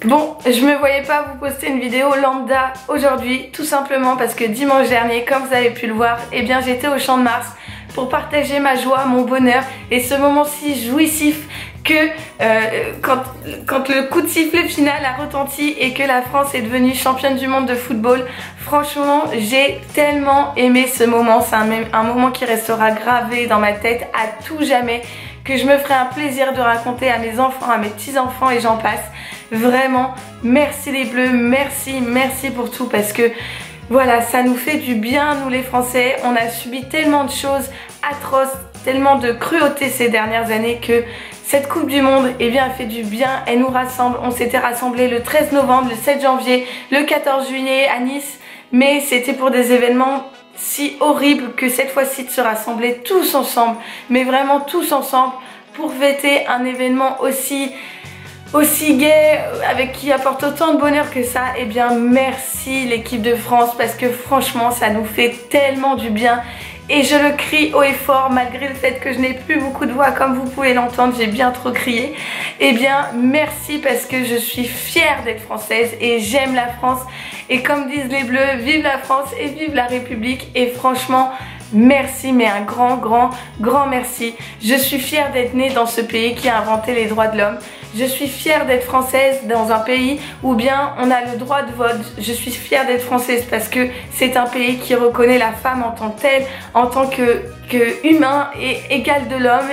Bon, je me voyais pas vous poster une vidéo lambda aujourd'hui, tout simplement parce que dimanche dernier, comme vous avez pu le voir, eh bien j'étais au Champ de Mars pour partager ma joie, mon bonheur et ce moment si jouissif que quand le coup de sifflet final a retenti et que la France est devenue championne du monde de football, franchement j'ai tellement aimé ce moment. C'est un moment qui restera gravé dans ma tête à tout jamais, que je me ferai un plaisir de raconter à mes enfants, à mes petits-enfants et j'en passe. Vraiment, merci les Bleus, merci pour tout parce que voilà, ça nous fait du bien nous les Français. On a subi tellement de choses atroces, tellement de cruauté ces dernières années que cette Coupe du Monde, eh bien, elle fait du bien, elle nous rassemble. On s'était rassemblés le 13 novembre, le 7 janvier, le 14 juillet à Nice, mais c'était pour des événements si horribles que cette fois-ci de se rassembler tous ensemble, mais vraiment tous ensemble pour fêter un événement aussi gai, avec qui apporte autant de bonheur que ça. Eh bien merci l'équipe de France parce que franchement ça nous fait tellement du bien et je le crie haut et fort malgré le fait que je n'ai plus beaucoup de voix comme vous pouvez l'entendre, j'ai bien trop crié. Eh bien merci parce que je suis fière d'être française et j'aime la France et comme disent les Bleus, vive la France et vive la République et franchement merci, mais un grand merci. Je suis fière d'être née dans ce pays qui a inventé les droits de l'homme. Je suis fière d'être française dans un pays où bien on a le droit de vote. Je suis fière d'être française parce que c'est un pays qui reconnaît la femme en tant que telle, en tant que humain et égal de l'homme.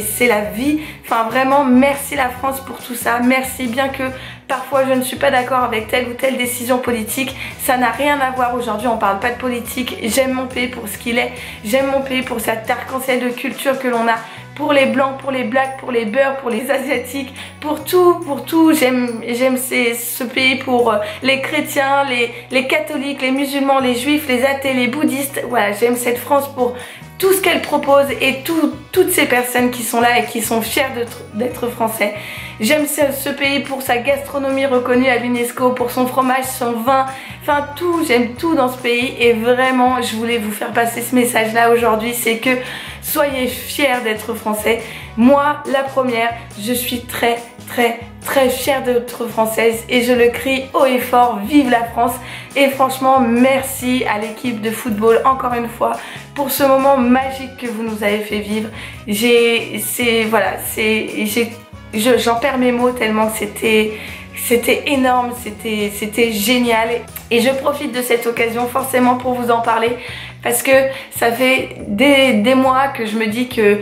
C'est la vie. Enfin vraiment merci la France pour tout ça. Merci, bien que parfois je ne suis pas d'accord avec telle ou telle décision politique. Ça n'a rien à voir aujourd'hui, on parle pas de politique. J'aime mon pays pour ce qu'il est. J'aime mon pays pour cette arc-en-ciel de culture que l'on a. Pour les blancs, pour les blacks, pour les beurs, pour les asiatiques, pour tout. J'aime ce pays pour les chrétiens, les catholiques, les musulmans, les juifs, les athées, les bouddhistes. Voilà, j'aime cette France pour tout ce qu'elle propose et toutes ces personnes qui sont là et qui sont fiers d'être français. J'aime ce pays pour sa gastronomie reconnue à l'UNESCO, pour son fromage, son vin, enfin tout, j'aime tout dans ce pays et vraiment je voulais vous faire passer ce message là aujourd'hui, c'est que soyez fiers d'être français. Moi, la première, je suis très fière d'être française et je le crie haut et fort, vive la France. Et franchement merci à l'équipe de football encore une fois pour ce moment magique que vous nous avez fait vivre. J'en perds mes mots tellement que c'était énorme, c'était génial et je profite de cette occasion forcément pour vous en parler parce que ça fait des mois que je me dis que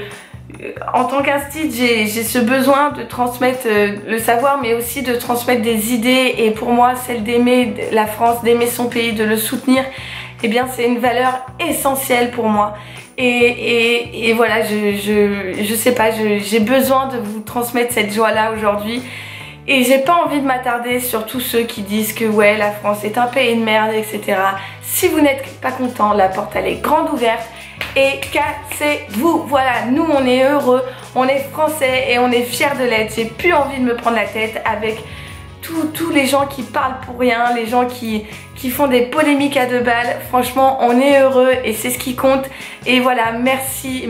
en tant qu'instite, j'ai ce besoin de transmettre le savoir mais aussi de transmettre des idées et pour moi celle d'aimer la France, d'aimer son pays, de le soutenir, eh bien c'est une valeur essentielle pour moi. Et voilà, je sais pas, j'ai besoin de vous transmettre cette joie là aujourd'hui. Et j'ai pas envie de m'attarder sur tous ceux qui disent que ouais la France est un pays de merde, etc. Si vous n'êtes pas content, la porte elle est grande ouverte et cassez-vous. Voilà, nous on est heureux, on est français et on est fiers de l'être. J'ai plus envie de me prendre la tête avec tous les gens qui parlent pour rien, les gens qui font des polémiques à deux balles. Franchement on est heureux et c'est ce qui compte. Et voilà, merci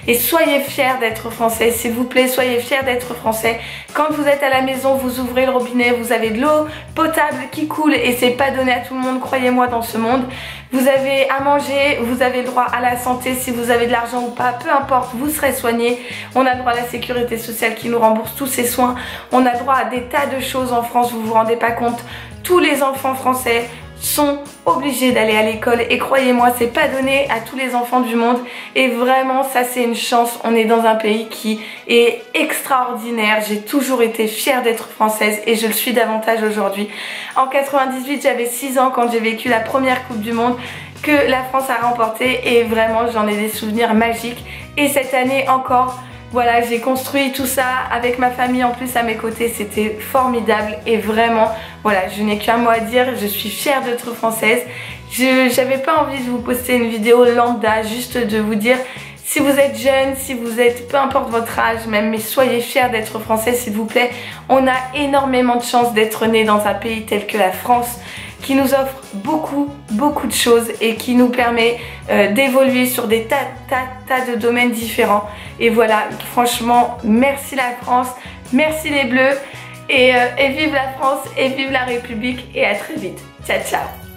et soyez fiers d'être français, s'il vous plaît, soyez fiers d'être français. Quand vous êtes à la maison, vous ouvrez le robinet, vous avez de l'eau potable qui coule et c'est pas donné à tout le monde, croyez-moi, dans ce monde. Vous avez à manger, vous avez le droit à la santé, si vous avez de l'argent ou pas, peu importe, vous serez soigné. On a le droit à la sécurité sociale qui nous rembourse tous ces soins. On a le droit à des tas de choses en France, vous vous rendez pas compte. Tous les enfants français sont obligés d'aller à l'école et croyez-moi, c'est pas donné à tous les enfants du monde et vraiment ça c'est une chance. On est dans un pays qui est extraordinaire. J'ai toujours été fière d'être française et je le suis davantage aujourd'hui. En 98, j'avais 6 ans quand j'ai vécu la première Coupe du Monde que la France a remportée et vraiment j'en ai des souvenirs magiques. Et cette année encore, voilà, j'ai construit tout ça avec ma famille en plus à mes côtés, c'était formidable et vraiment, voilà, je n'ai qu'un mot à dire, je suis fière d'être française. J'avais pas envie de vous poster une vidéo lambda, juste de vous dire, si vous êtes jeune, si vous êtes, peu importe votre âge même, mais soyez fiers d'être français s'il vous plaît. On a énormément de chance d'être né dans un pays tel que la France, qui nous offre beaucoup de choses et qui nous permet d'évoluer sur des tas de domaines différents. Et voilà, franchement, merci la France, merci les Bleus. et vive la France et vive la République et à très vite. Ciao ciao.